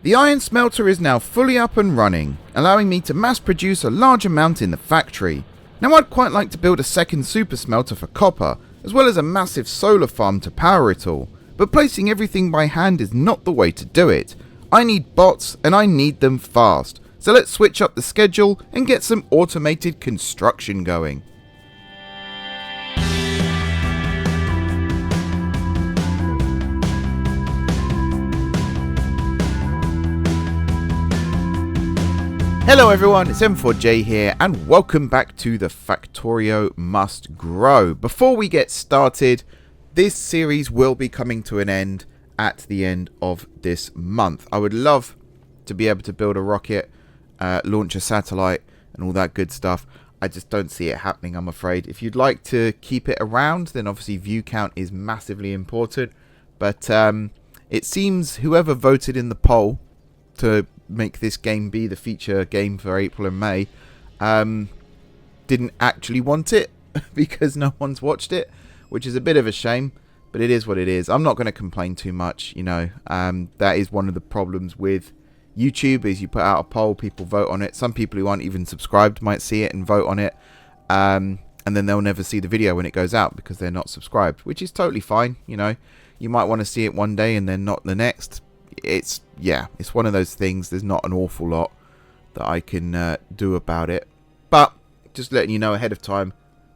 The iron smelter is now fully up and running, allowing me to mass produce a large amount in the factory. Now I'd quite like to build a second super smelter for copper, as well as a massive solar farm to power it all, but placing everything by hand is not the way to do it. I need bots and I need them fast, so let's switch up the schedule and get some automated construction going. Hello everyone, it's M4J here and welcome back to the Factorio Must Grow. Before we get started, this series will be coming to an end at the end of this month. I would love to be able to build a rocket, launch a satellite and all that good stuff. I just don't see it happening, I'm afraid. If you'd like to keep it around, then obviously view count is massively important. But it seems whoever voted in the poll to make this game be the feature game for April and May didn't actually want it because no one's watched it, which is a bit of a shame, but it is what it is. I'm not going to complain too much, you know. That is one of the problems with YouTube, is you put out a poll, people vote on it. Some people who aren't even subscribed might see it and vote on it, and then they'll never see the video when it goes out because they're not subscribed, which is totally fine. You know, you might want to see it one day and then not the next. It's one of those things. There's not an awful lot that I can do about it, but just letting you know ahead of time,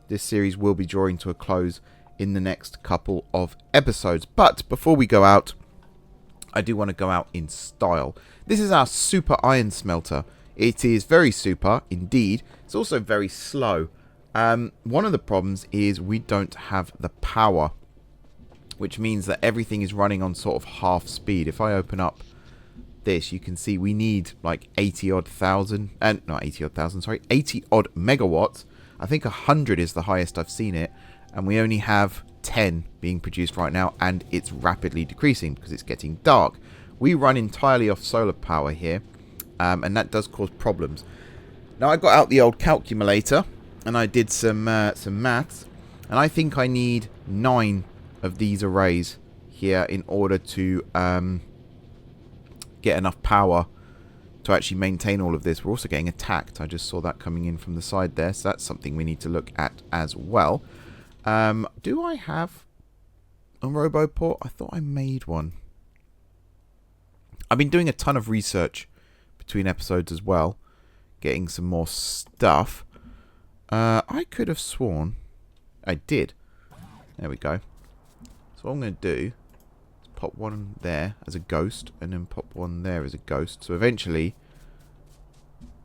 this series will be drawing to a close in the next couple of episodes. But before we go out, I do want to go out in style. This is our super iron smelter. It is very super indeed. It's also very slow. One of the problems is we don't have the power, which means that everything is running on sort of half speed. If I open up this, you can see we need like 80 odd megawatts. I think 100 is the highest I've seen it, and we only have 10 being produced right now, and it's rapidly decreasing because it's getting dark. We run entirely off solar power here, and that does cause problems. Now I got out the old calculator and I did some maths, and I think I need 9 of these arrays here in order to get enough power to actually maintain all of this. We're also getting attacked. I just saw that coming in from the side there, so that's something we need to look at as well. Do I have a Roboport? I thought I made one. I've been doing a ton of research between episodes as well, getting some more stuff. I could have sworn I did. There we go. So what I'm going to do is pop one there as a ghost, and then pop one there as a ghost. So eventually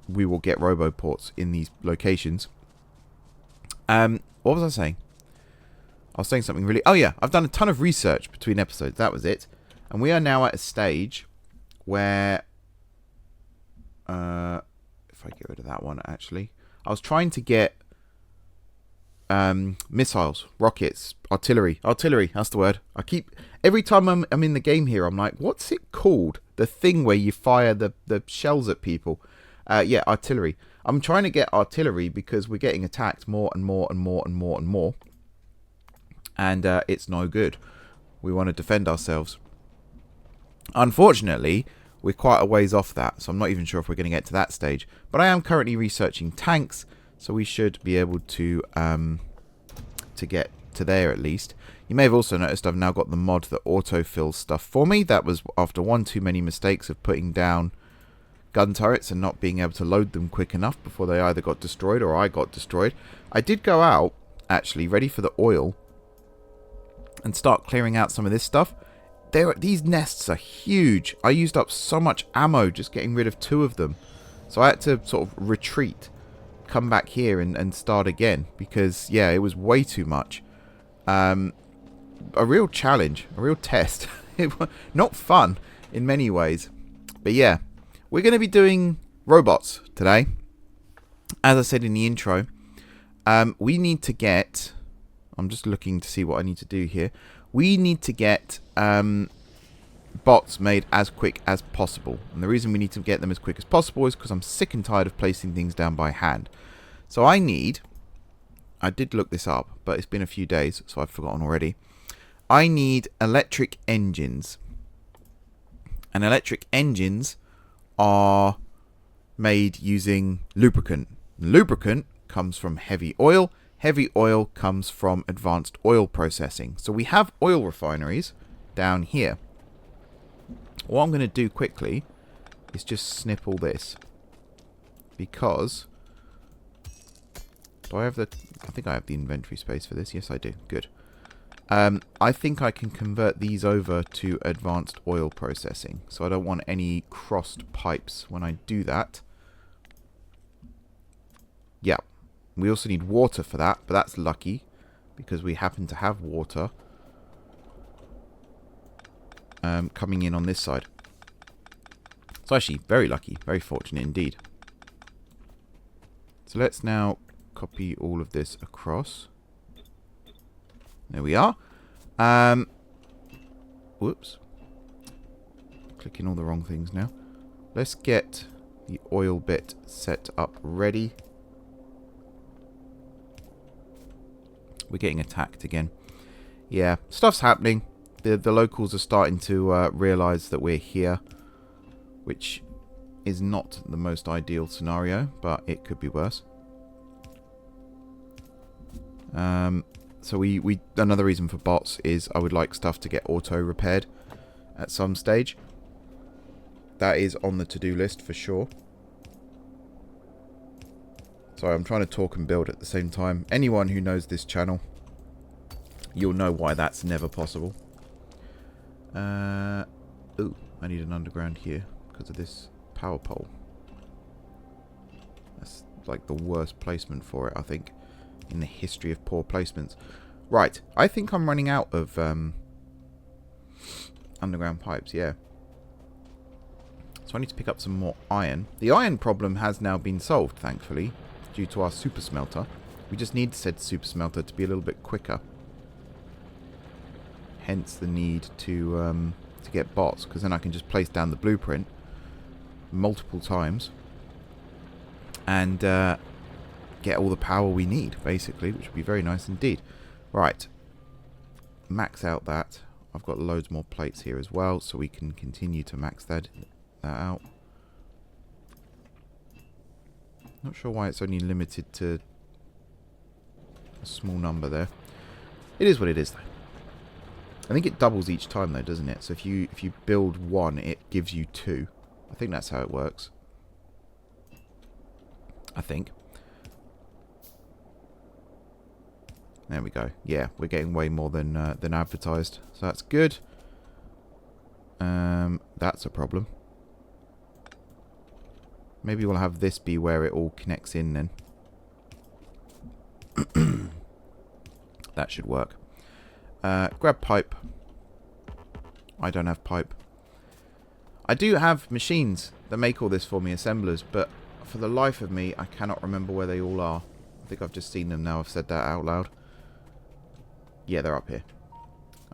we will get Roboports in these locations. What was I saying? I was saying something really... Oh yeah, I've done a ton of research between episodes. That was it. And we are now at a stage where... if I get rid of that one, actually. I was trying to get... missiles, rockets, artillery, that's the word. Every time I'm in the game here, I'm like, what's it called? The thing where you fire the shells at people. Yeah, artillery. I'm trying to get artillery because we're getting attacked more and more and more and more and more. And it's no good. We want to defend ourselves. Unfortunately, we're quite a ways off that, so I'm not even sure if we're going to get to that stage. But I am currently researching tanks, so we should be able to get to there at least. You may have also noticed I've now got the mod that autofills stuff for me. That was after one too many mistakes of putting down gun turrets and not being able to load them quick enough before they either got destroyed or I got destroyed. I did go out, actually, ready for the oil and start clearing out some of this stuff. These nests are huge. I used up so much ammo just getting rid of 2 of them. So I had to sort of retreat, come back here and start again because, yeah, it was way too much. A real challenge, a real test. Not fun in many ways. But yeah, we're going to be doing robots today. As I said in the intro, we need to get... I'm just looking to see what I need to do here. We need to get bots made as quick as possible. And the reason we need to get them as quick as possible is because I'm sick and tired of placing things down by hand. So I did look this up, but it's been a few days, so I've forgotten already. I need electric engines. And electric engines are made using lubricant. Lubricant comes from heavy oil. Heavy oil comes from advanced oil processing. So we have oil refineries down here. What I'm going to do quickly is just snip all this. Because... do I have the... I think I have the inventory space for this. Yes, I do. Good. I think I can convert these over to advanced oil processing. So I don't want any crossed pipes when I do that. Yeah. We also need water for that, but that's lucky because we happen to have water coming in on this side. So actually, very lucky, very fortunate indeed. So let's now copy all of this across. There we are. Whoops. Clicking all the wrong things now. Let's get the oil bit set up ready. We're getting attacked again. Yeah, stuff's happening. The locals are starting to realise that we're here, which is not the most ideal scenario, but it could be worse. So we another reason for bots is I would like stuff to get auto repaired at some stage. That is on the to-do list for sure. Sorry, I'm trying to talk and build at the same time. Anyone who knows this channel, you'll know why that's never possible. Ooh, I need an underground here because of this power pole. That's like the worst placement for it, I think, in the history of poor placements. Right, I think I'm running out of underground pipes, yeah. So I need to pick up some more iron. The iron problem has now been solved, thankfully, due to our super smelter. We just need said super smelter to be a little bit quicker. Hence the need to get bots, because then I can just place down the blueprint multiple times and get all the power we need, basically, which would be very nice indeed. Right, max out that. I've got loads more plates here as well, so we can continue to max that out. Not sure why it's only limited to a small number there. It is what it is, though. I think it doubles each time, though, doesn't it? So if you build one, it gives you two. I think that's how it works. I think. There we go. Yeah, we're getting way more than advertised, so that's good. That's a problem. Maybe we'll have this be where it all connects in then. That should work. Grab pipe. I don't have pipe. I do have machines that make all this for me, assemblers, but for the life of me, I cannot remember where they all are. I think I've just seen them now. I've said that out loud. Yeah, they're up here.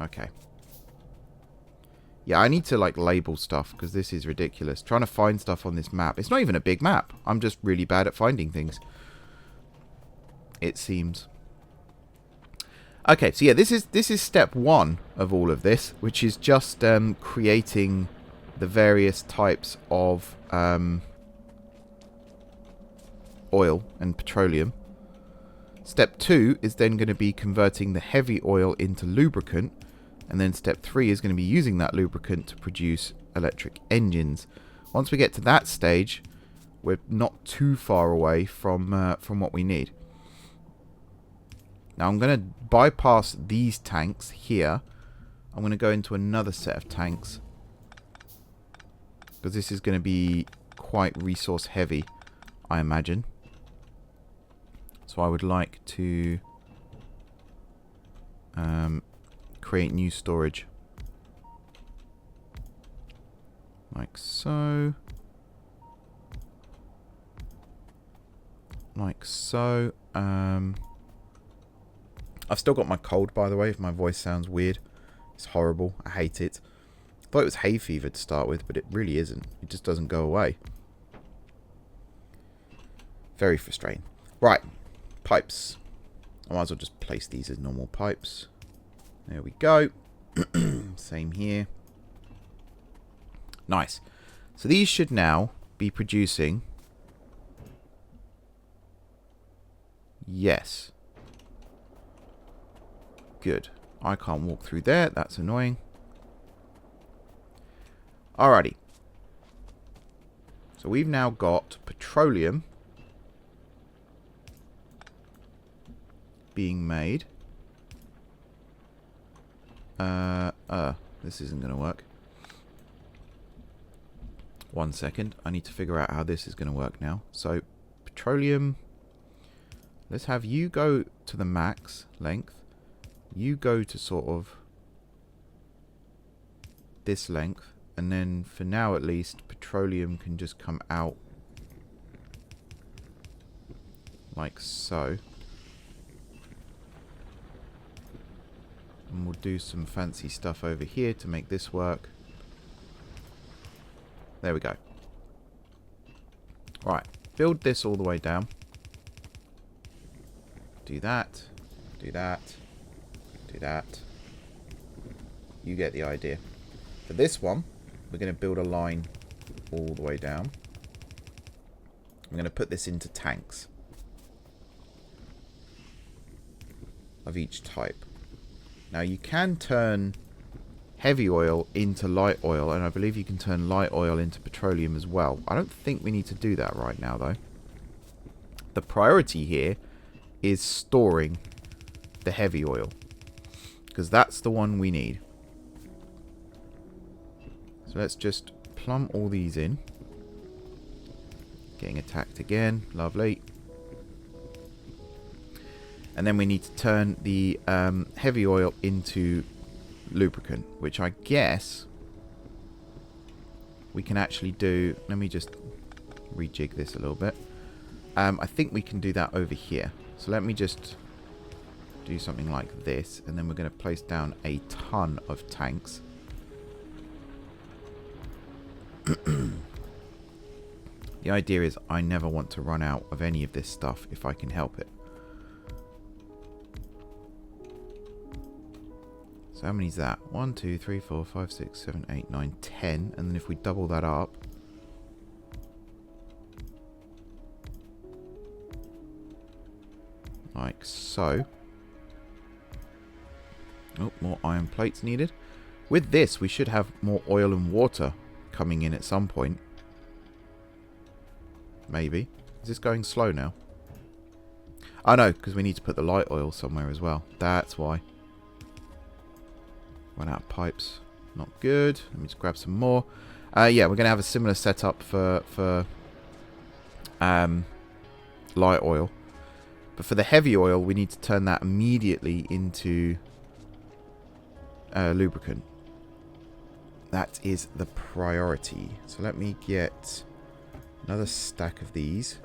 Okay. Yeah, I need to, like, label stuff, because this is ridiculous. Trying to find stuff on this map. It's not even a big map. I'm just really bad at finding things. It seems. Okay, so yeah, this is step one of all of this, which is just creating the various types of oil and petroleum. Step 2 is then going to be converting the heavy oil into lubricant. And then step 3 is going to be using that lubricant to produce electric engines. Once we get to that stage, we're not too far away from what we need. Now I'm going to bypass these tanks here. I'm going to go into another set of tanks, because this is going to be quite resource heavy, I imagine. So I would like to create new storage. Like so. Like so. I've still got my cold, by the way, if my voice sounds weird. It's horrible. I hate it. I thought it was hay fever to start with, but it really isn't. It just doesn't go away. Very frustrating. Right. Pipes. I might as well just place these as normal pipes. There we go. Same here. Nice. So these should now be producing... Yes. Good. I can't walk through there. That's annoying. Alrighty. So we've now got petroleum being made. This isn't going to work. 1 second. I need to figure out how this is going to work now. So, petroleum. Let's have you go to the max length. You go to sort of this length. And then, for now at least, petroleum can just come out like so. And we'll do some fancy stuff over here to make this work. There we go. Right, build this all the way down. Do that, do that, do that. You get the idea. For this one, we're going to build a line all the way down. I'm going to put this into tanks of each type. Now you can turn heavy oil into light oil, and I believe you can turn light oil into petroleum as well. I don't think we need to do that right now though. The priority here is storing the heavy oil, because that's the one we need. So let's just plumb all these in. Getting attacked again. Lovely. And then we need to turn the heavy oil into lubricant, which I guess we can actually do. Let me just rejig this a little bit. I think we can do that over here. So let me just do something like this, and then we're going to place down a ton of tanks. The idea is I never want to run out of any of this stuff if I can help it. So how many is that? 1, 2, 3, 4, 5, 6, 7, 8, 9, 10. And then if we double that up, like so. Oh, more iron plates needed. With this, we should have more oil and water coming in at some point. Maybe. Is this going slow now? Oh no, because we need to put the light oil somewhere as well. That's why. Run out of pipes. Not good. Let me just grab some more. Yeah, we're going to have a similar setup for light oil. But for the heavy oil, we need to turn that immediately into lubricant. That is the priority. So let me get another stack of these.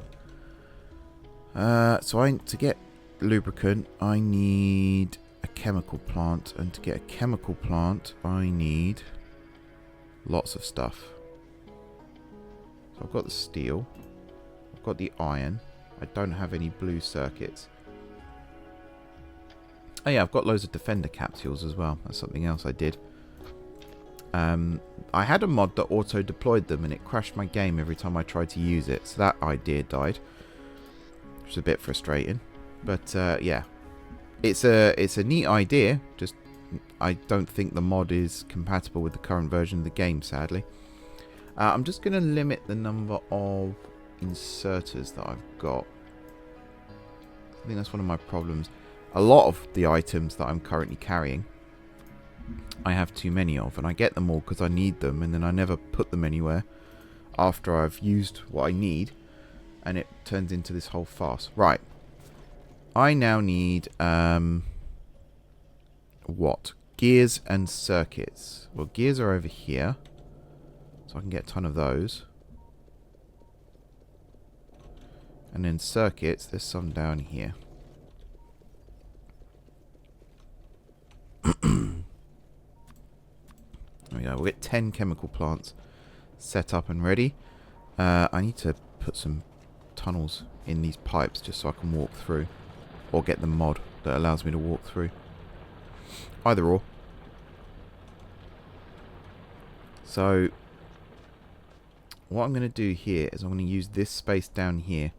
To get lubricant, I need a chemical plant, and to get a chemical plant, I need lots of stuff. So I've got the steel, I've got the iron. I don't have any blue circuits. Oh yeah, I've got loads of defender capsules as well. That's something else I did. I had a mod that auto-deployed them, and it crashed my game every time I tried to use it. So that idea died, which is a bit frustrating. But yeah, it's a neat idea. Just I don't think the mod is compatible with the current version of the game, sadly. I'm just going to limit the number of inserters that I've got. I think that's one of my problems. A lot of the items that I'm currently carrying, I have too many of, and I get them all because I need them, and then I never put them anywhere after I've used what I need, and it turns into this whole farce. Right. I now need what? Gears and circuits. Well, gears are over here, so I can get a ton of those. And then circuits, there's some down here. There we go. We'll get 10 chemical plants set up and ready. I need to put some tunnels in these pipes just so I can walk through. Or get the mod that allows me to walk through. Either or. So, what I'm going to do here is I'm going to use this space down here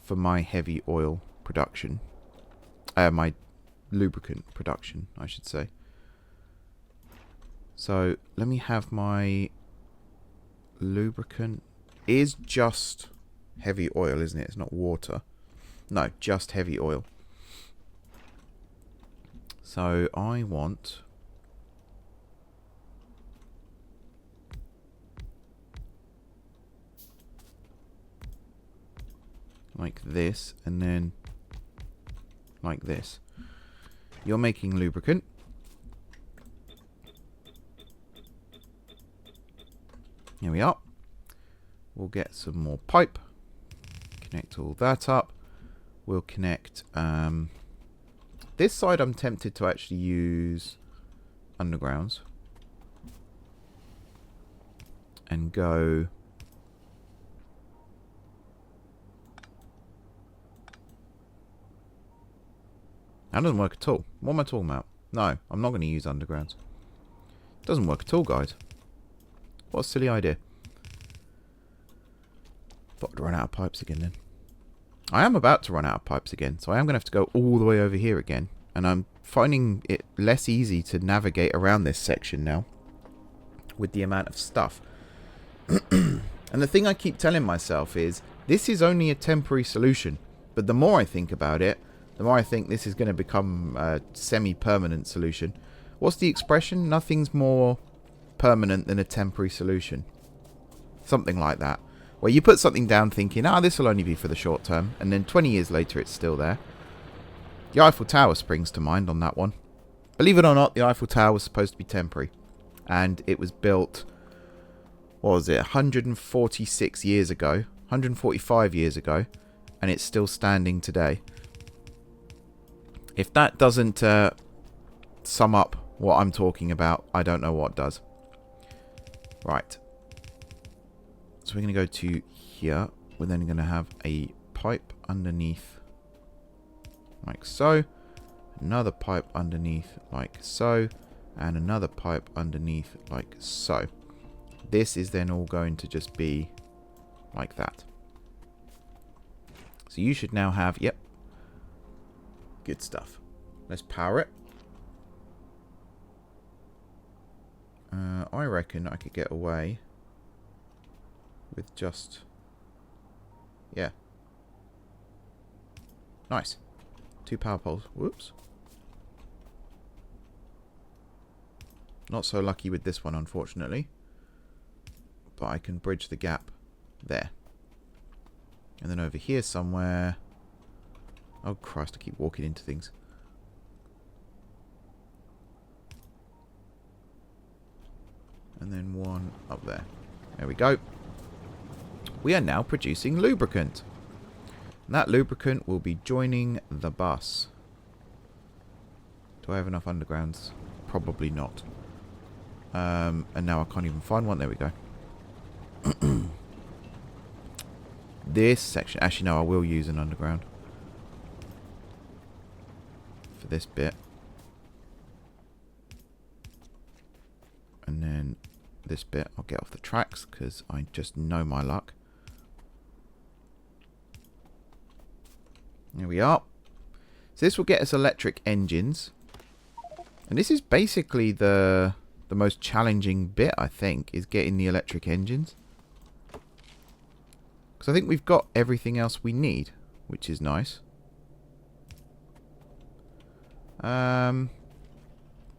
for my heavy oil production. My lubricant production, I should say. So let me have my lubricant. Is just heavy oil, isn't it? It's not water. No, just heavy oil. So I want like this, and then like this. You're making lubricant. Here we are. We'll get some more pipe. Connect all that up. We'll connect this side. I'm tempted to actually use undergrounds and go that doesn't work at all. What am I talking about? No, I'm not going to use undergrounds. It doesn't work at all, guys. What a silly idea. Thought I'd run out of pipes again then. I am about to run out of pipes again, so I am going to have to go all the way over here again. And I'm finding it less easy to navigate around this section now with the amount of stuff. And the thing I keep telling myself is, this is only a temporary solution. But the more I think about it, the more I think this is going to become a semi-permanent solution. What's the expression? Nothing's more permanent than a temporary solution. Something like that. Where you put something down thinking, this will only be for the short term, and then 20 years later it's still there. The Eiffel Tower springs to mind on that one. Believe it or not, the Eiffel Tower was supposed to be temporary. And it was built, what was it, 146 years ago, 145 years ago, and it's still standing today. If that doesn't sum up what I'm talking about, I don't know what does. Right. So we're going to go to here. We're then going to have a pipe underneath like so. Another pipe underneath like so. And another pipe underneath like so. This is then all going to just be like that. So you should now have, yep. Good stuff. Let's power it. I reckon I could get away with just, yeah. Nice. 2 power poles. Whoops. Not so lucky with this one, unfortunately. But I can bridge the gap there. And then over here somewhere. Oh Christ, I keep walking into things. And then one up there. There we go. We are now producing lubricant. And that lubricant will be joining the bus. Do I have enough undergrounds? Probably not. And now I can't even find one. There we go. This section. Actually, no, I will use an underground. For this bit. And then this bit I'll get off the tracks because I just know my luck. There we are. So this will get us electric engines. And this is basically the most challenging bit, I think, is getting the electric engines. Because I think we've got everything else we need, which is nice.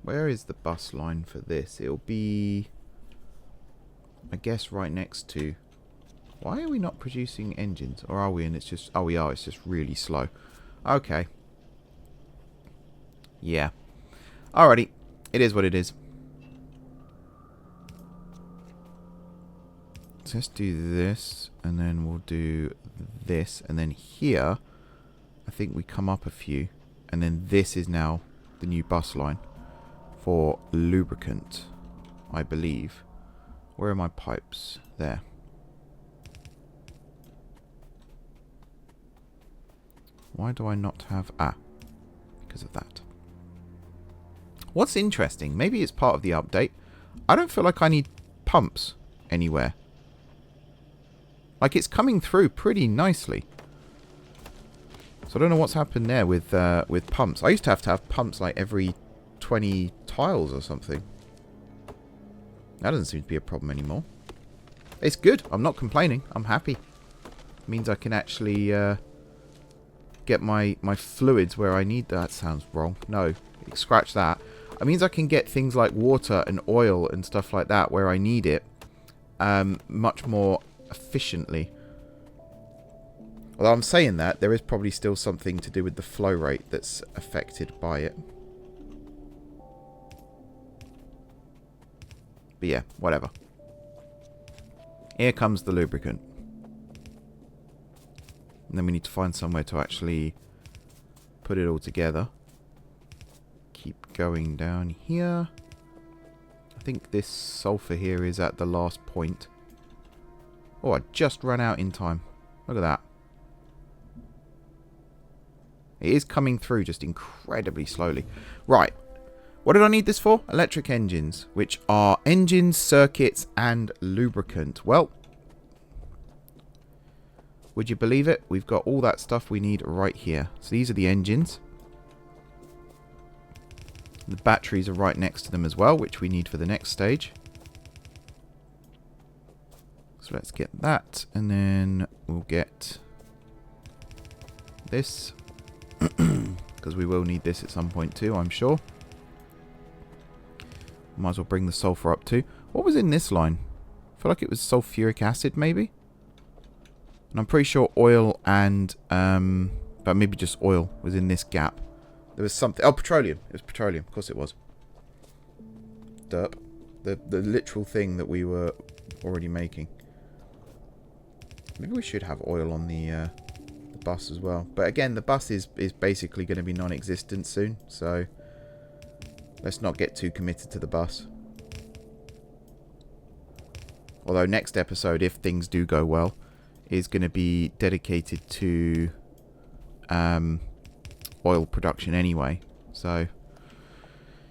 Where is the bus line for this? It'll be, I guess, right next to... Why are we not producing engines? Or are we? And it's just... Oh, we are. It's just really slow. Okay. Yeah. Alrighty. It is what it is. So let's do this. And then we'll do this. And then here, I think we come up a few. And then this is now the new bus line for lubricant, I believe. Where are my pipes? There. Why do I not have... Ah, because of that. What's interesting, maybe it's part of the update. I don't feel like I need pumps anywhere. Like, it's coming through pretty nicely. So I don't know what's happened there with pumps. I used to have pumps like every 20 tiles or something. That doesn't seem to be a problem anymore. It's good. I'm not complaining. I'm happy. It means I can actually get my fluids where I need. That sounds wrong. No, scratch that. It means I can get things like water and oil and stuff like that where I need it much more efficiently. Although I'm saying that, there is probably still something to do with the flow rate that's affected by it. But yeah, whatever. Here comes the lubricant. And then we need to find somewhere to actually put it all together. Keep going down here. I think this sulfur here is at the last point. Oh, I just ran out in time. Look at that. It is coming through just incredibly slowly. Right. What did I need this for? Electric engines, which are engines, circuits, and lubricant. Well, would you believe it? We've got all that stuff we need right here. So these are the engines. The batteries are right next to them as well, which we need for the next stage. So let's get that, and then we'll get this. Because we will need this at some point too, I'm sure. Might as well bring the sulfur up too. What was in this line? I feel like it was sulfuric acid, maybe? And I'm pretty sure oil and... but maybe just oil was in this gap. There was something... Oh, petroleum. It was petroleum. Of course it was. Derp. The literal thing that we were already making. Maybe we should have oil on the bus as well. But again, the bus is basically going to be non-existent soon. So... let's not get too committed to the bus. Although next episode, if things do go well, is going to be dedicated to oil production anyway. So,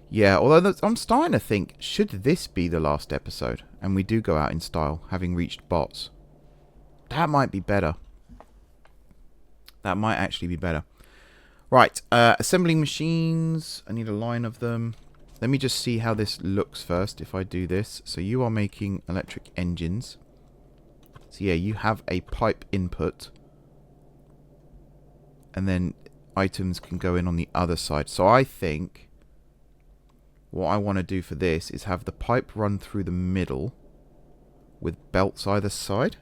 yeah. Although I'm starting to think, should this be the last episode and we do go out in style, having reached bots? That might be better. That might actually be better. Right, assembling machines. I need a line of them. Let me just see how this looks first if I do this. So you are making electric engines. So yeah, you have a pipe input. And then items can go in on the other side. So I think what I want to do for this is have the pipe run through the middle with belts either side.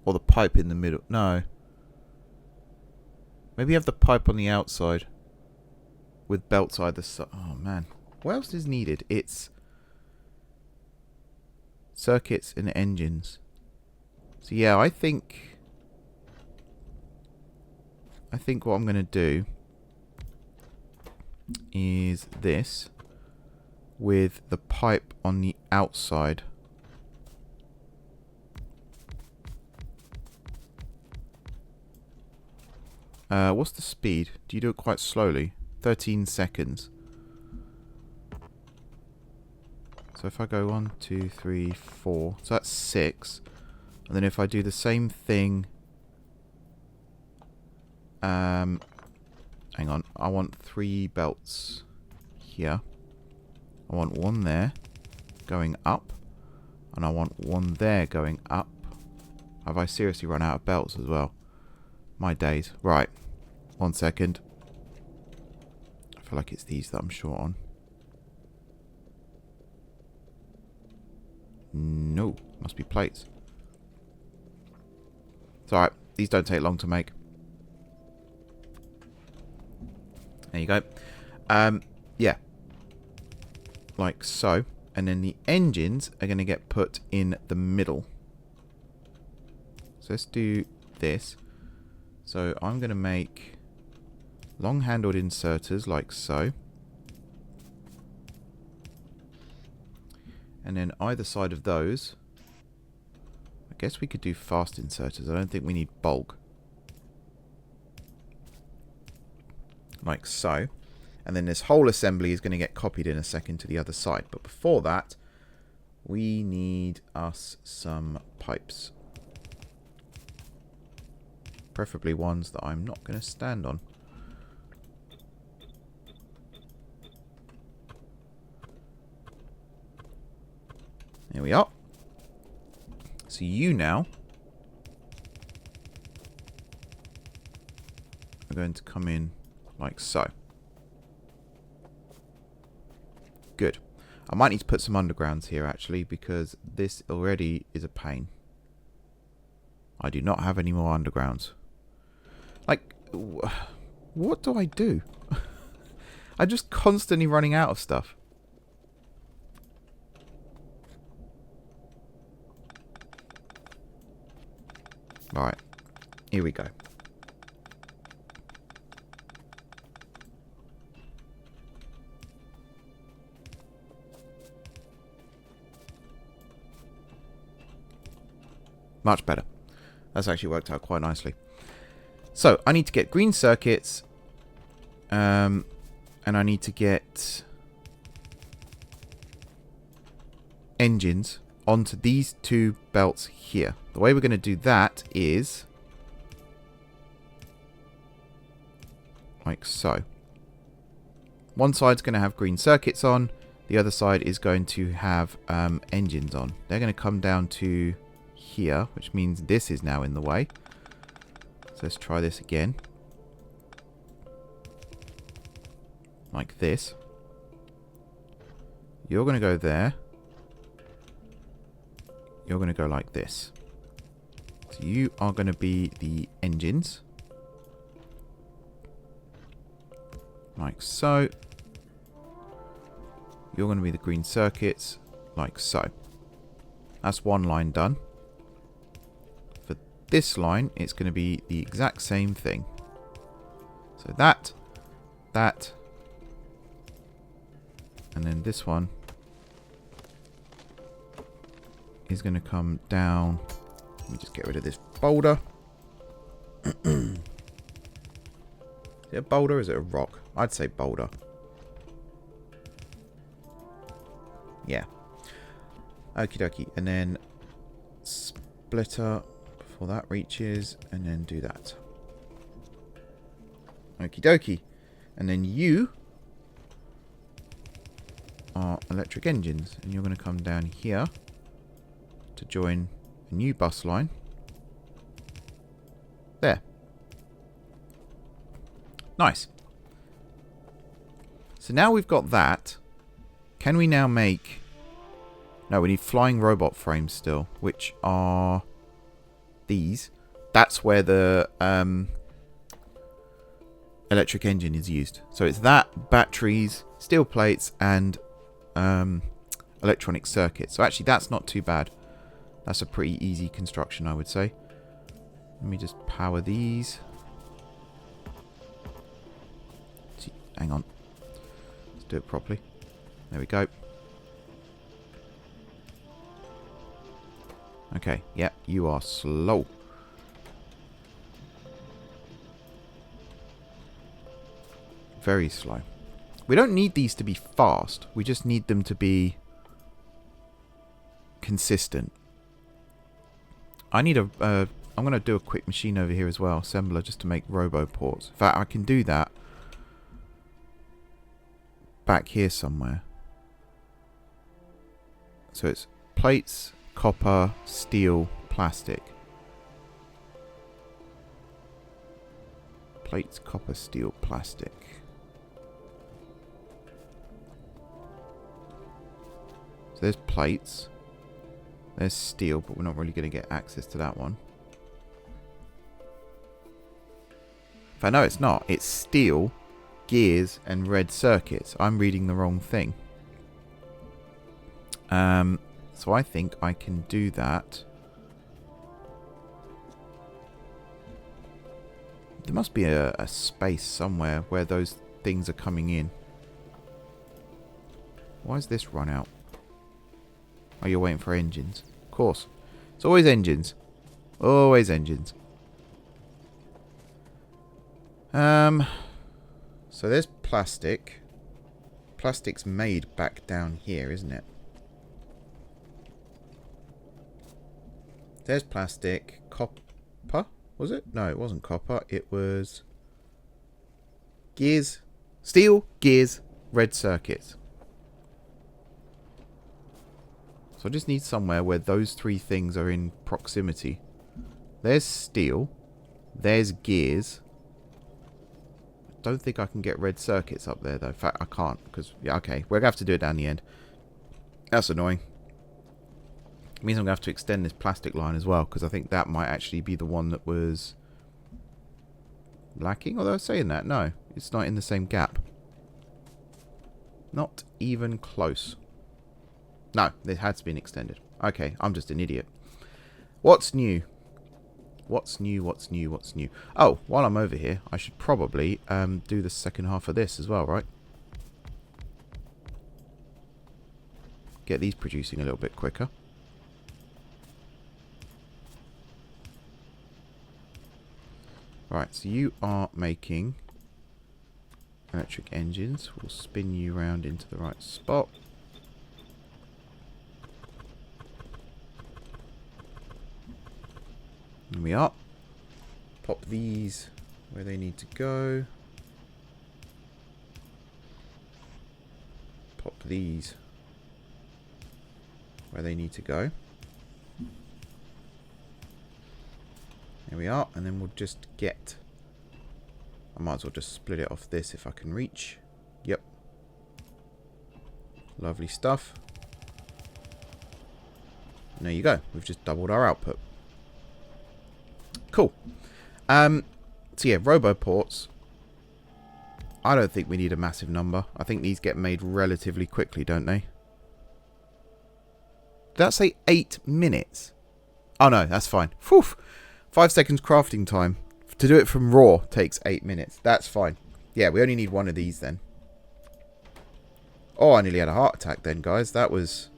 Or the pipe in the middle. No. Maybe have the pipe on the outside with belts either side. Oh, man. What else is needed? It's circuits and engines. So, yeah, I think what I'm going to do is this with the pipe on the outside. What's the speed? Do you do it quite slowly? 13 seconds. So if I go 1, 2, 3, 4, so that's 6. And then if I do the same thing, hang on, I want 3 belts here. I want 1 there going up, and I want 1 there going up. Have I seriously run out of belts as well? My days. Right. 1 second. I feel like it's these that I'm short on. No. Must be plates. It's alright. These don't take long to make. There you go. Yeah. Like so. And then the engines are going to get put in the middle. So let's do this. So I'm going to make long-handled inserters like so. And then either side of those, I guess we could do fast inserters. I don't think we need bulk. Like so. And then this whole assembly is going to get copied in a second to the other side. But before that, We need us some pipes. Preferably ones that I'm not going to stand on. There we are. So you now are going to come in like so. Good. I might need to put some undergrounds here actually, because this already is a pain. I do not have any more undergrounds. Like, what do I do? I'm just constantly running out of stuff. Alright, here we go. Much better. That's actually worked out quite nicely. So, I need to get green circuits. And I need to get engines onto these two belts here. The way we're going to do that is like so. One side's going to have green circuits on. The other side is going to have engines on. They're going to come down to here, which means this is now in the way. So let's try this again. Like this. You're going to go there. You're going to go like this. So you are going to be the engines. Like so. You're going to be the green circuits. Like so. That's one line done. For this line, it's going to be the exact same thing. So that. And then this one is going to come down. Let me just get rid of this boulder. Is it a boulder or is it a rock? I'd say boulder. Yeah. Okie dokie. And then splitter before that reaches. And then do that. Okie dokie. And then you are electric engines. And you're going to come down here to join a new bus line. There. Nice. So now we've got that. Can we now make... No, we need flying robot frames still, which are these. That's where the electric engine is used. So it's that, batteries, steel plates, and electronic circuits. So actually that's not too bad. That's a pretty easy construction, I would say. Let me just power these. Hang on. Let's do it properly. There we go. Okay, yeah, you are slow. Very slow. We don't need these to be fast. We just need them to be consistent. I need a... I'm going to do a quick machine over here as well. Assembler, just to make Roboports. In fact, I can do that back here somewhere. So it's plates, copper, steel, plastic. Plates, copper, steel, plastic. So there's plates. There's steel, but we're not really going to get access to that one. In fact, no, it's not. It's steel, gears, and red circuits. I'm reading the wrong thing. So I think I can do that. There must be a space somewhere where those things are coming in. Why is this run out? Oh, you're waiting for engines. Of course. It's always engines. Always engines. So there's plastic. Plastic's made back down here, isn't it? There's plastic. Copper? Was it? No, it wasn't copper. It was gears. Steel, gears, red circuits. So I just need somewhere where those three things are in proximity. There's steel. There's gears. I don't think I can get red circuits up there, though. In fact, I can't. Because, yeah, okay. We're going to have to do it down the end. That's annoying. It means I'm going to have to extend this plastic line as well. Because I think that might actually be the one that was lacking. Although saying that, no. It's not in the same gap. Not even close. No, it has been extended. Okay, I'm just an idiot. What's new? What's new, what's new, what's new? Oh, while I'm over here, I should probably do the second half of this as well, right? Get these producing a little bit quicker. Right, so you are making electric engines. We'll spin you around into the right spot. Here we are. Pop these where they need to go. Pop these where they need to go. There we are. And then we'll just get... I might as well just split it off this if I can reach. Yep. Lovely stuff. And there you go. We've just doubled our output. Cool. So yeah, Roboports. I don't think we need a massive number. I think these get made relatively quickly, don't they? Did that say 8 minutes? Oh no, that's fine. Whew. 5 seconds crafting time. To do it from raw takes 8 minutes. That's fine. Yeah, we only need one of these then. Oh, I nearly had a heart attack then, guys. That was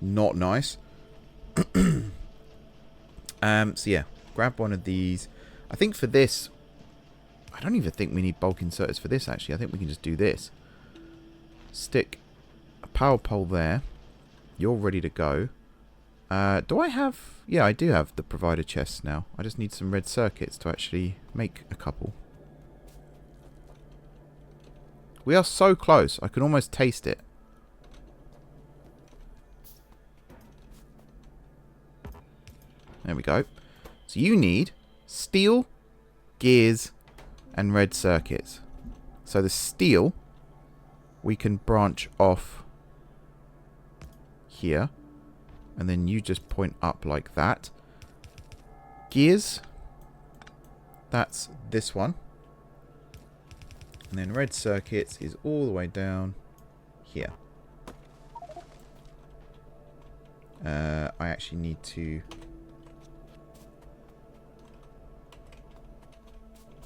not nice. So yeah. Grab one of these. I think for this, I don't even think we need bulk inserters for this, actually. I think we can just do this. Stick a power pole there. You're ready to go. Do I have... Yeah, I do have the provider chests now. I just need some red circuits to actually make a couple. We are so close. I can almost taste it. There we go. So you need steel, gears, and red circuits. So the steel, we can branch off here. And then you just point up like that. Gears, that's this one. And then red circuits is all the way down here. I actually need to...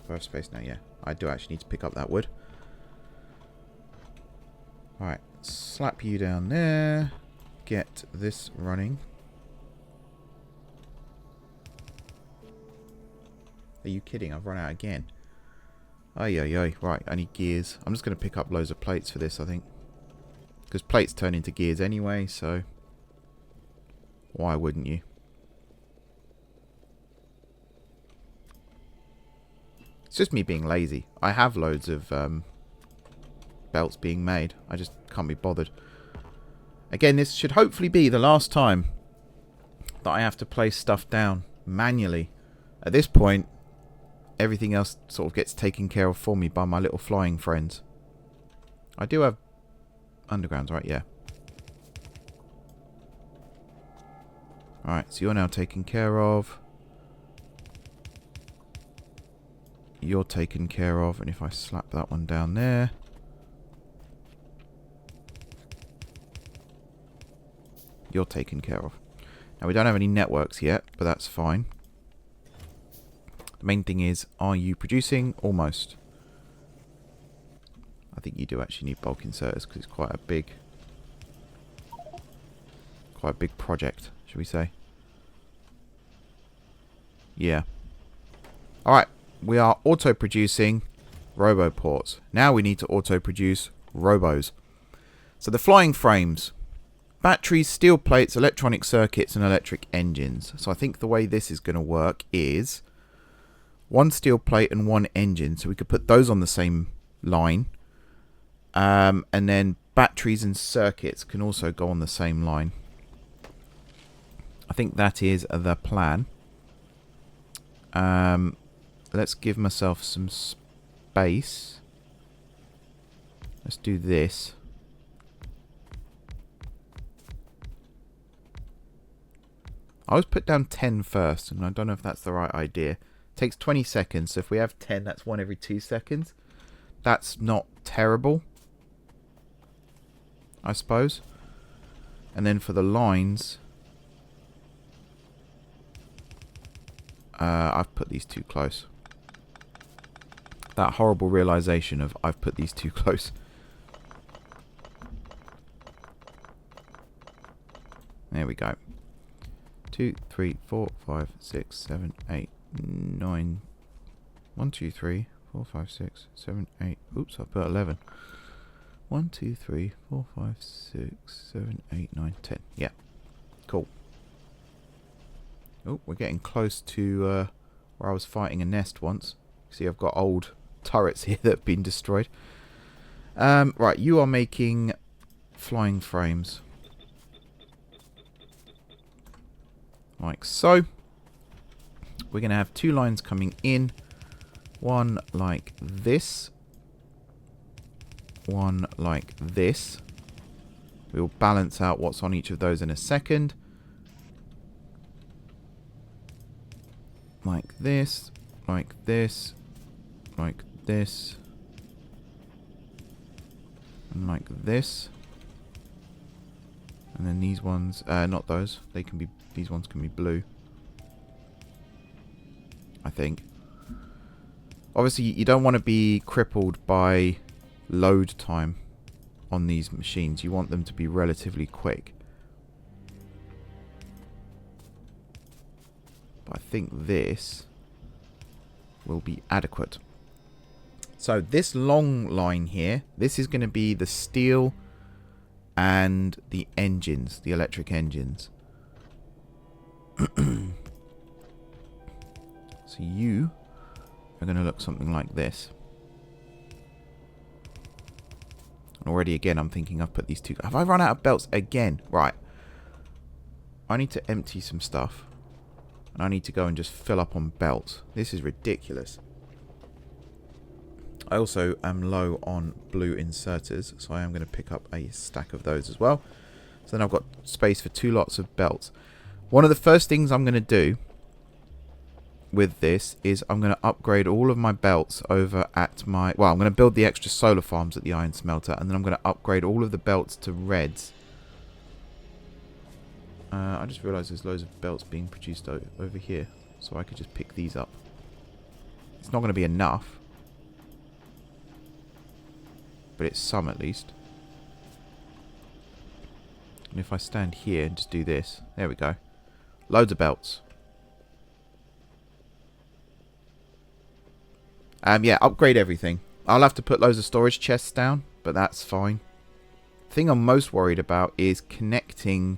Do I have space now? Yeah. I do actually need to pick up that wood. Alright. Slap you down there. Get this running. Are you kidding? I've run out again. Ay, ay, ay. Right, I need gears. I'm just going to pick up loads of plates for this, I think. Because plates turn into gears anyway, so... Why wouldn't you? It's just me being lazy. I have loads of belts being made. I just can't be bothered. Again, this should hopefully be the last time that I have to place stuff down manually. At this point, everything else sort of gets taken care of for me by my little flying friends. I do have undergrounds, right? Yeah. Alright, so you're now taken care of. You're taken care of. And if I slap that one down there... You're taken care of. Now, we don't have any networks yet, but that's fine. The main thing is, are you producing? Almost. I think you do actually need bulk inserters because it's quite a big project, should we say. Yeah. Alright, we are auto-producing Roboports. Now we need to auto-produce Robos. So the flying frames... batteries, steel plates, electronic circuits, and electric engines. So I think the way this is going to work is one steel plate and one engine. So we could put those on the same line. And then batteries and circuits can also go on the same line. I think that is the plan. Let's give myself some space. Let's do this. I always put down 10 first, and I don't know if that's the right idea. It takes 20 seconds, so if we have 10, that's 1 every 2 seconds. That's not terrible, I suppose. And then for the lines, I've put these too close. That horrible realization of I've put these too close. There we go. 2, 3, 4, 5, 6, 7, 8, 9. 1, 2, 3, 4, 5, 6, 7, 8. Oops, I put 11. 1, 2, 3, 4, 5, 6, 7, 8, 9, 10. Yeah. Cool. Oh, we're getting close to where I was fighting a nest once. See, I've got old turrets here that have been destroyed. Right, you are making flying frames. Like so. We're going to have 2 lines coming in. One like this. One like this. We'll balance out what's on each of those in a second. Like this. Like this. Like this. And like this. And then these ones, not those. They can be, these ones can be blue. I think. Obviously, you don't want to be crippled by load time on these machines. You want them to be relatively quick. But I think this will be adequate. So this long line here, this is going to be the steel and the engines, the electric engines. So you are going to look something like this. Already again, I'm thinking I've put these two. Have I run out of belts again? Right. I need to empty some stuff. And I need to go and just fill up on belts. This is ridiculous. I also am low on blue inserters, so I am going to pick up a stack of those as well. So then I've got space for 2 lots of belts. One of the first things I'm going to do with this is I'm going to upgrade all of my belts over at my... Well, I'm going to build the extra solar farms at the iron smelter, and then I'm going to upgrade all of the belts to reds. I just realised there's loads of belts being produced over here, so I could just pick these up. It's not going to be enough, but it's some at least. And if I stand here and just do this, there we go. Loads of belts. Yeah, upgrade everything. I'll have to put loads of storage chests down, but that's fine. The thing I'm most worried about is connecting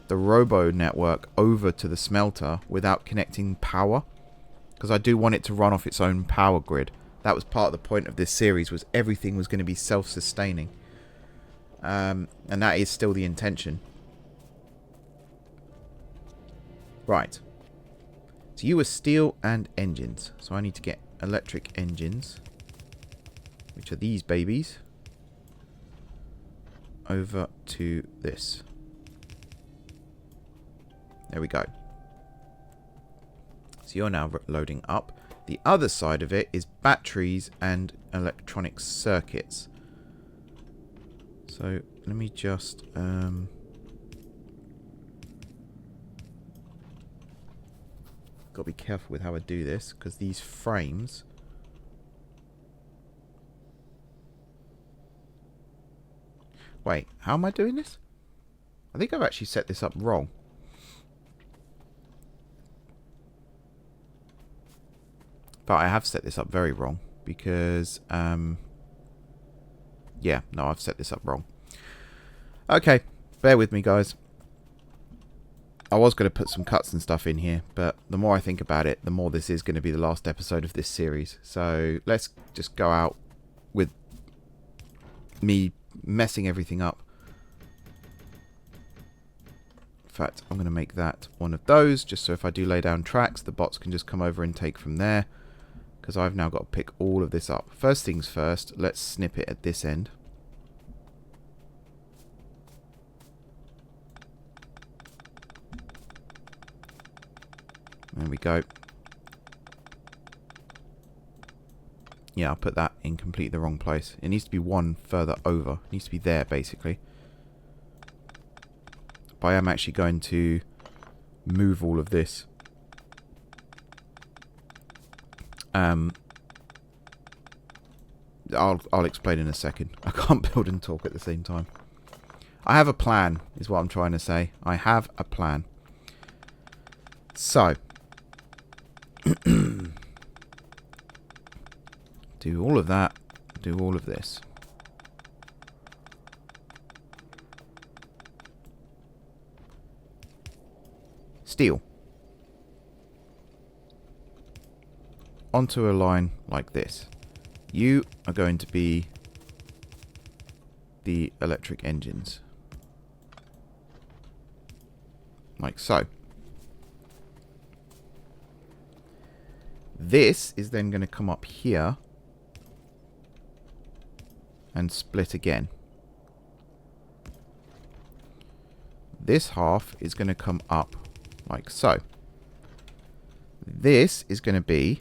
the robo network over to the smelter without connecting power, because I do want it to run off its own power grid. That was part of the point of this series, was everything was going to be self-sustaining. And that is still the intention. Right. So you were steel and engines. So I need to get electric engines, which are these babies, over to this. There we go. So you're now loading up. The other side of it is batteries and electronic circuits. So let me just got to be careful with how I do this, because these frames wait, how am I doing this? I think I've actually set this up wrong. But I have set this up very wrong, because yeah, no, I've set this up wrong. Okay, Bear with me, guys. I was going to put some cuts and stuff in here, but the more I think about it, the more this is going to be the last episode of this series. So let's just go out with me messing everything up. In fact, I'm going to make that one of those, just so if I do lay down tracks, the bots can just come over and take from there. Because I've now got to pick all of this up. First things first, let's snip it at this end. There we go. Yeah, I'll put that in completely the wrong place. It needs to be one further over. It needs to be there, basically. But I am actually going to move all of this. I'll explain in a second. I can't build and talk at the same time. I have a plan, is what I'm trying to say. I have a plan. So. Do all of that. Do all of this. Steel. Onto a line like this. You are going to be the electric engines. Like so. This is then going to come up here and split again. This half is going to come up like so. This is going to be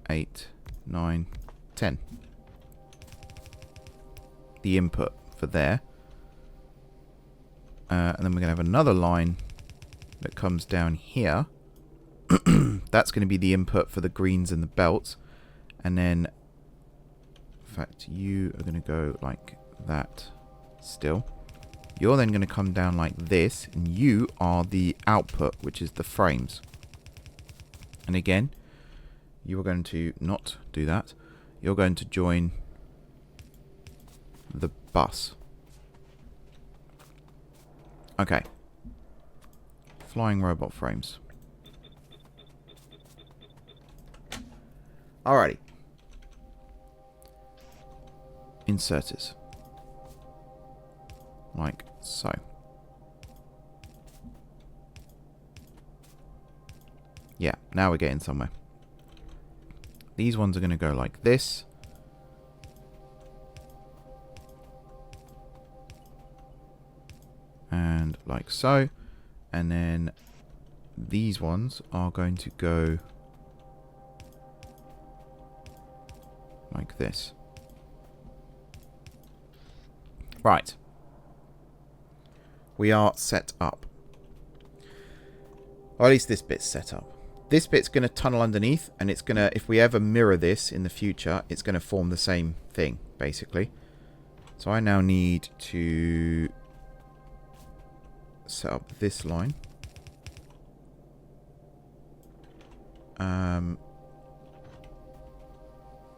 8, 9, 10. The input for there. And then we're going to have another line that comes down here. That's going to be the input for the greens and the belts. And then, in fact, you are going to go like that still. You're then going to come down like this. And you are the output, which is the frames. And again, you are going to not do that. You're going to join the bus. Okay. Flying robot frames. Alrighty. Inserters. Like so. Yeah, now we're getting somewhere. These ones are going to go like this. And like so. And then these ones are going to go like this. Right. We are set up. Or at least this bit's set up. This bit's going to tunnel underneath, and it's going to, if we ever mirror this in the future, it's going to form the same thing, basically. So I now need to set up this line.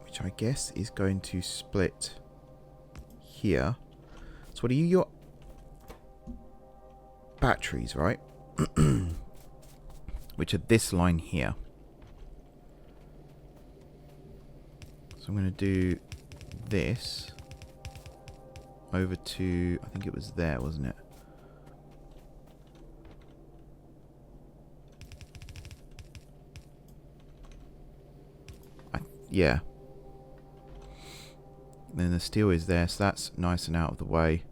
Which I guess is going to split here. So what are you? Your batteries, right? Which are this line here. So I'm going to do this over to, I think it was there, wasn't it? Yeah. Then the steel is there, so that's nice and out of the way.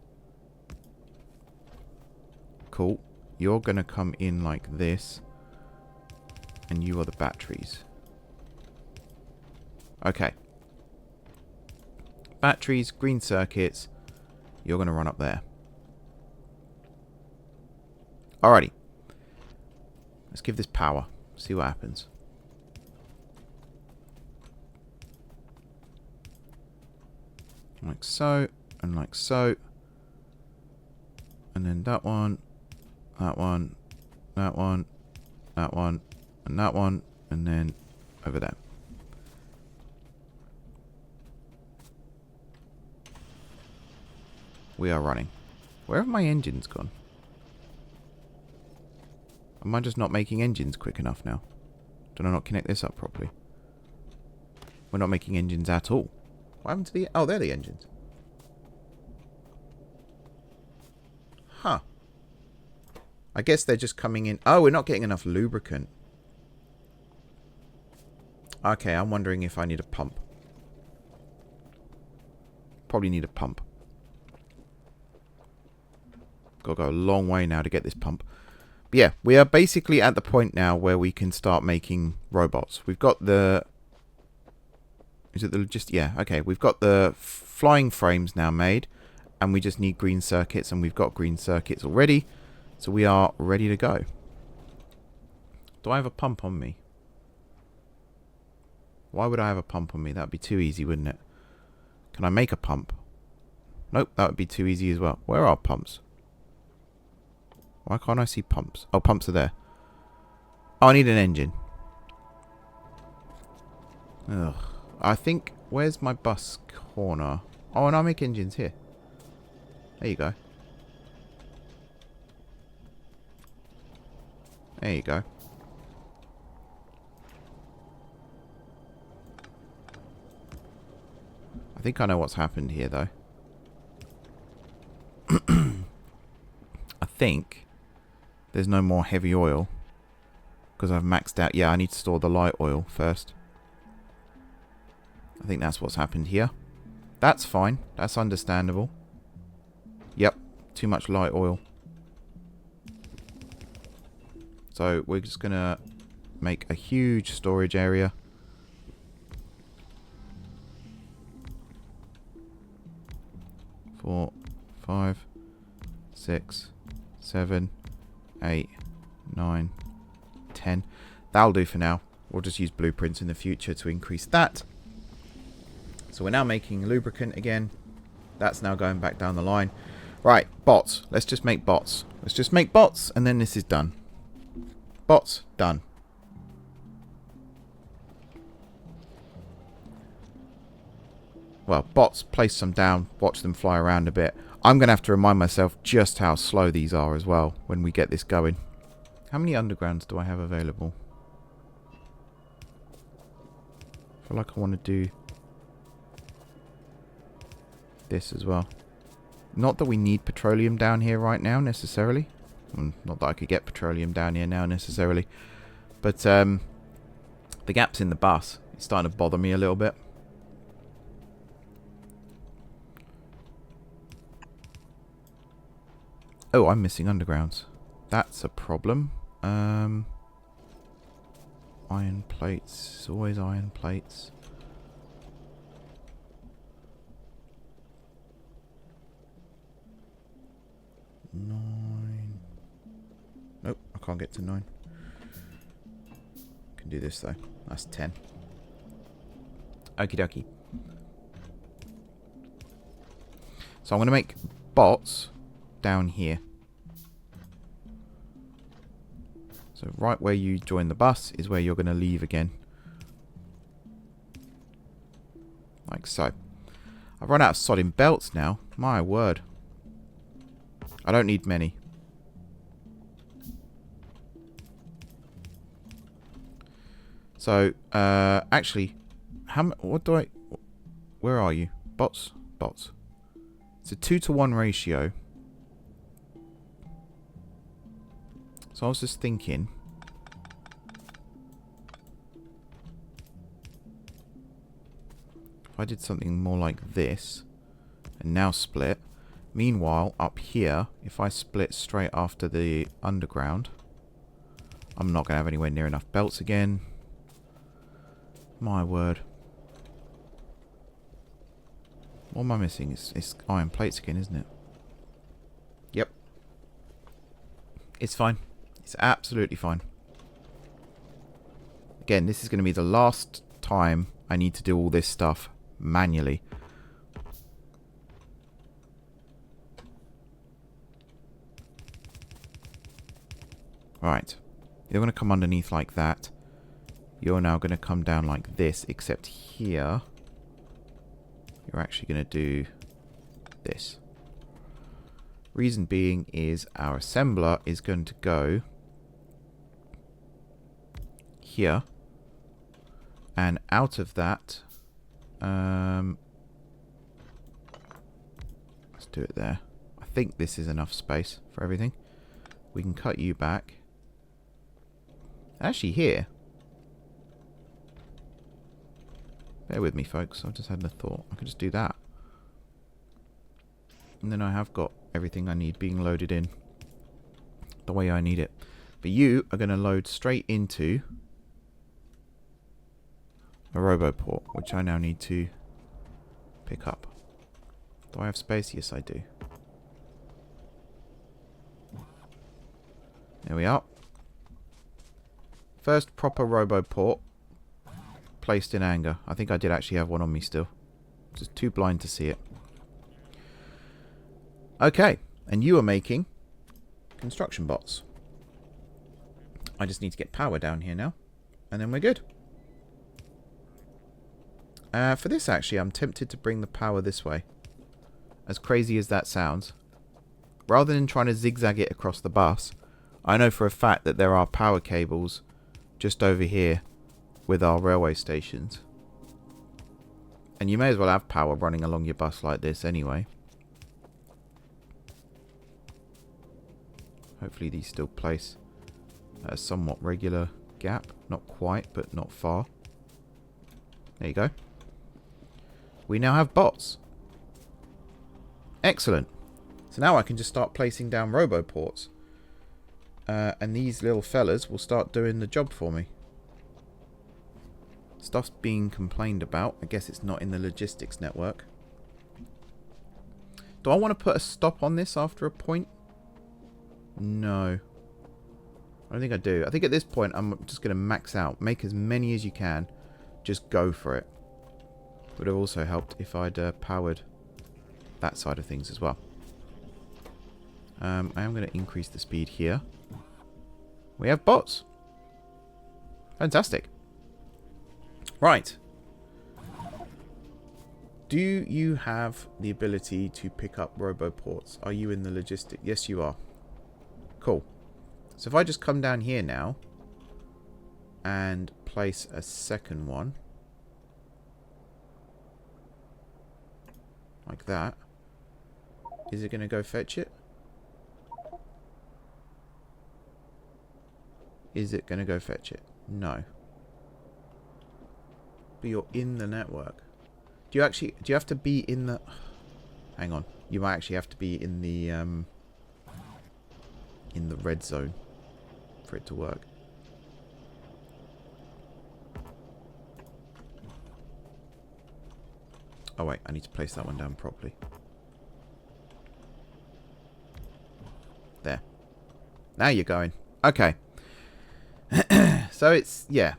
Cool. You're going to come in like this. And you are the batteries. Okay. Batteries, green circuits. You're going to run up there. Alrighty. Let's give this power. See what happens. Like so. And like so. And then that one. That one. That one. That one. And that one, and then over there. We are running. Where have my engines gone? Am I just not making engines quick enough now? Did I not connect this up properly? We're not making engines at all. What happened to the... Oh, they're the engines. Huh. I guess they're just coming in... Oh, we're not getting enough lubricant. Okay, I'm wondering if I need a pump. Probably need a pump. Got to go a long way now to get this pump. But yeah, we are basically at the point now where we can start making robots. We've got the... Is it the... Just... Yeah, okay. We've got the flying frames now made. And we just need green circuits. And we've got green circuits already. So we are ready to go. Do I have a pump on me? Why would I have a pump on me? That would be too easy, wouldn't it? Can I make a pump? Nope, that would be too easy as well. Where are pumps? Why can't I see pumps? Oh, pumps are there. Oh, I need an engine. Ugh. I think... Where's my bus corner? Oh, and I make engines here. There you go. There you go. I think I know what's happened here, though. I think there's no more heavy oil because I've maxed out. Yeah, I need to store the light oil first. I think that's what's happened here. That's fine. That's understandable. Yep, too much light oil. So we're just going to make a huge storage area. Four, 5, 6, 7, 8, 9, 10. That'll do for now. We'll just use blueprints in the future to increase that. So we're now making lubricant again. That's now going back down the line. Right, bots. Let's just make bots. Let's just make bots and then this is done. Bots, done. Well, bots, place some down, watch them fly around a bit. I'm going to have to remind myself just how slow these are as well when we get this going. How many undergrounds do I have available? I feel like I want to do this as well. Not that we need petroleum down here right now necessarily. Not that I could get petroleum down here now necessarily. But the gaps in the bus is starting to bother me a little bit. Oh, I'm missing undergrounds. That's a problem. Iron plates. Always iron plates. Nine. Nope, I can't get to 9. Can do this though. That's 10. Okie dokie. So I'm going to make bots down here. So right where you join the bus is where you're going to leave again. Like so. I've run out of sodding belts now. My word. I don't need many. So, actually, what do I... Where are you? Bots? Bots. It's a 2-to-1 ratio. So I was just thinking... If I did something more like this, and now split... Meanwhile, up here, if I split straight after the underground, I'm not going to have anywhere near enough belts again. My word. What am I missing? It's iron plates again, isn't it? Yep. It's fine. It's absolutely fine. Again, this is going to be the last time I need to do all this stuff manually. Right, you're going to come underneath like that. You're now going to come down like this, except here, you're actually going to do this. Reason being is our assembler is going to go here. And out of that, let's do it there. I think this is enough space for everything. We can cut you back. Actually here. Bear with me, folks. I've just had a thought. I could just do that. And then I have got everything I need being loaded in the way I need it. But you are going to load straight into a Roboport, which I now need to pick up. Do I have space? Yes, I do. There we are. First proper Roboport placed in anger. I think I did actually have one on me still. Just too blind to see it. Okay, and you are making construction bots. I just need to get power down here now, and then we're good. For this, actually, I'm tempted to bring the power this way. As crazy as that sounds. Rather than trying to zigzag it across the bus, I know for a fact that there are power cables just over here with our railway stations. And you may as well have power running along your bus like this anyway. Hopefully these still place at a somewhat regular gap. Not quite, but not far. There you go. We now have bots. Excellent. So now I can just start placing down Roboports. And these little fellas will start doing the job for me. Stuff's being complained about. I guess it's not in the logistics network. Do I want to put a stop on this after a point? No. I don't think I do. I think at this point I'm just going to max out. Make as many as you can. Just go for it. Would have also helped if I'd powered that side of things as well. I am going to increase the speed here. We have bots. Fantastic. Right. Do you have the ability to pick up Roboports? Are you in the logistic? Yes, you are. Cool. So if I just come down here now and place a second one. Like that. Is it going to go fetch it? Is it going to go fetch it? No. But you're in the network. Do you have to be in the... Hang on. You might actually have to be in the red zone for it to work. Oh wait, I need to place that one down properly. There. Now you're going. Okay. So it's, yeah.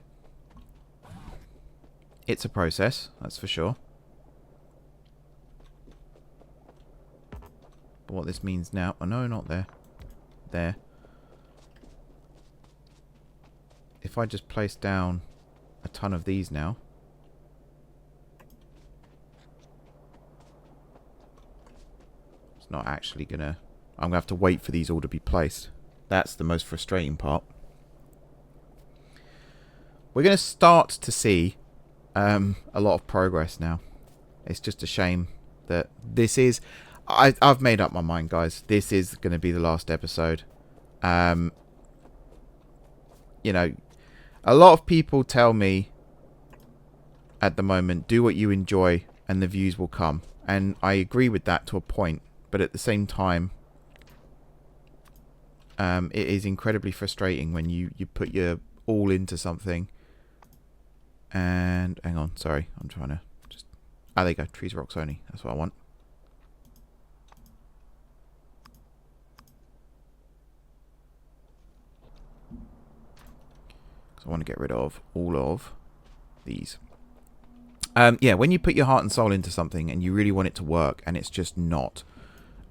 It's a process, that's for sure. But what this means now... Oh no, not there. There. If I just place down a ton of these now... It's not actually gonna... I'm gonna have to wait for these all to be placed. That's the most frustrating part. We're gonna start to see a lot of progress now. It's just a shame that this is... I've made up my mind, guys. This is going to be the last episode. You know, a lot of people tell me at the moment, do what you enjoy and the views will come. And I agree with that to a point. But at the same time, it is incredibly frustrating when you put your all into something. And hang on, sorry, I'm trying to just... Ah, there you go, trees, rocks only. That's what I want. Because I want to get rid of all of these. Yeah, when you put your heart and soul into something and you really want it to work and it's just not,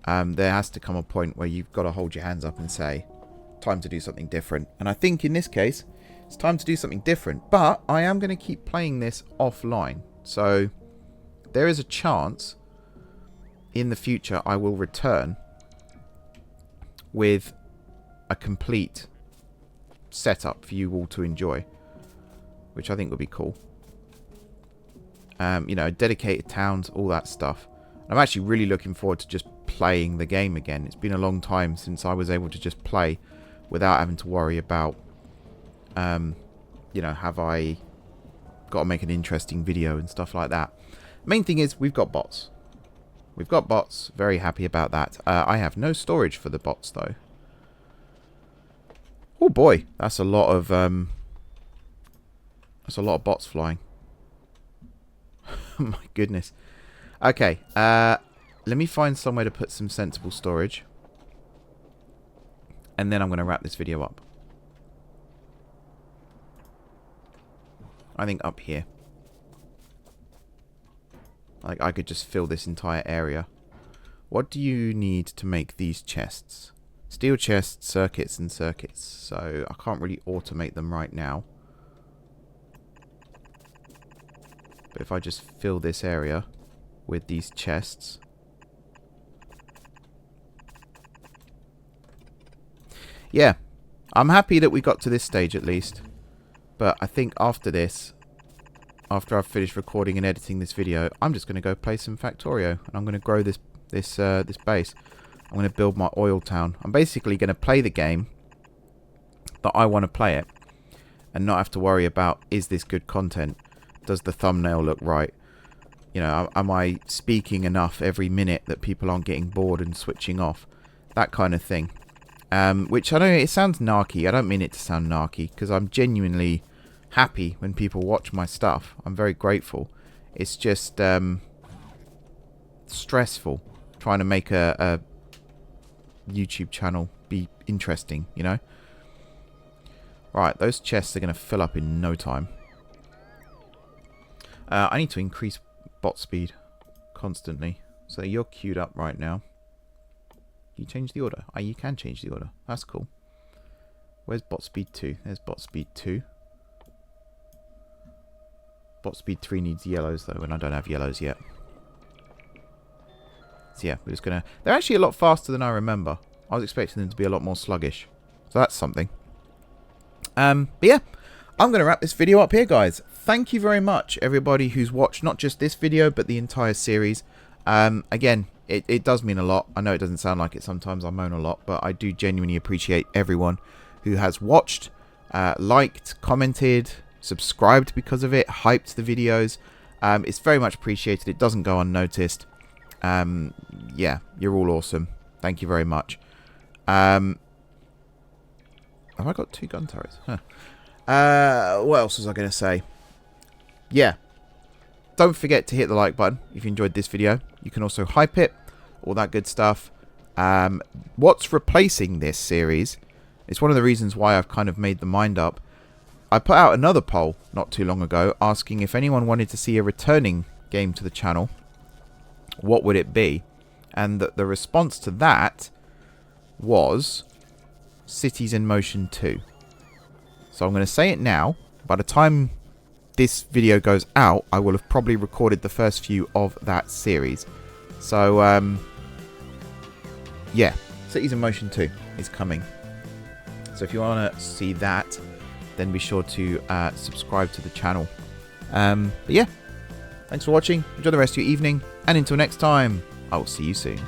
there has to come a point where you've got to hold your hands up and say, time to do something different. And I think in this case, it's time to do something different. But I am going to keep playing this offline. So there is a chance in the future I will return with a complete setup for you all to enjoy, which I think would be cool. You know, dedicated towns, all that stuff. I'm actually really looking forward to just playing the game again. It's been a long time since I was able to just play without having to worry about, you know, have I got to make an interesting video and stuff like that. Main thing is we've got bots. We've got bots. Very happy about that. I have no storage for the bots though. Oh boy, that's a lot of bots flying. Oh my goodness. Okay, let me find somewhere to put some sensible storage. And then I'm going to wrap this video up. I think up here. Like, I could just fill this entire area. What do you need to make these chests? Steel chests, circuits, and circuits. So, I can't really automate them right now. But if I just fill this area with these chests. Yeah, I'm happy that we got to this stage at least. But I think after this, after I've finished recording and editing this video, I'm just going to go play some Factorio. And I'm going to grow this base. I'm going to build my oil town. I'm basically going to play the game that I want to play it. And not have to worry about, is this good content? Does the thumbnail look right? You know, am I speaking enough every minute that people aren't getting bored and switching off? That kind of thing. Which I know it sounds narky. I don't mean it to sound narky, because I'm genuinely happy when people watch my stuff. I'm very grateful. It's just stressful trying to make a YouTube channel be interesting, you know? Right, those chests are going to fill up in no time. I need to increase bot speed constantly. So you're queued up right now. You change the order. Oh, you can change the order. That's cool. Where's bot speed 2? There's bot speed 2. Bot speed 3 needs yellows though, and I don't have yellows yet. So yeah, we're just gonna... They're actually a lot faster than I remember. I was expecting them to be a lot more sluggish. So that's something. But yeah, I'm going to wrap this video up here, guys. Thank you very much, everybody who's watched not just this video, but the entire series. Again, it does mean a lot. I know it doesn't sound like it sometimes. I moan a lot, but I do genuinely appreciate everyone who has watched, liked, commented, subscribed because of it, hyped the videos. It's very much appreciated. It doesn't go unnoticed. Yeah, you're all awesome. Thank you very much. Have I got 2 gun turrets? Huh. What else was I going to say? Yeah. Don't forget to hit the like button if you enjoyed this video. You can also hype it. All that good stuff. What's replacing this series? It's one of the reasons why I've kind of made the mind up. I put out another poll not too long ago asking if anyone wanted to see a returning game to the channel. What would it be? And the response to that was Cities in Motion 2. So I'm going to say it now. By the time this video goes out, I will have probably recorded the first few of that series. So, yeah, Cities in Motion 2 is coming. So if you want to see that, then be sure to subscribe to the channel. But yeah, thanks for watching. Enjoy the rest of your evening. And until next time, I will see you soon.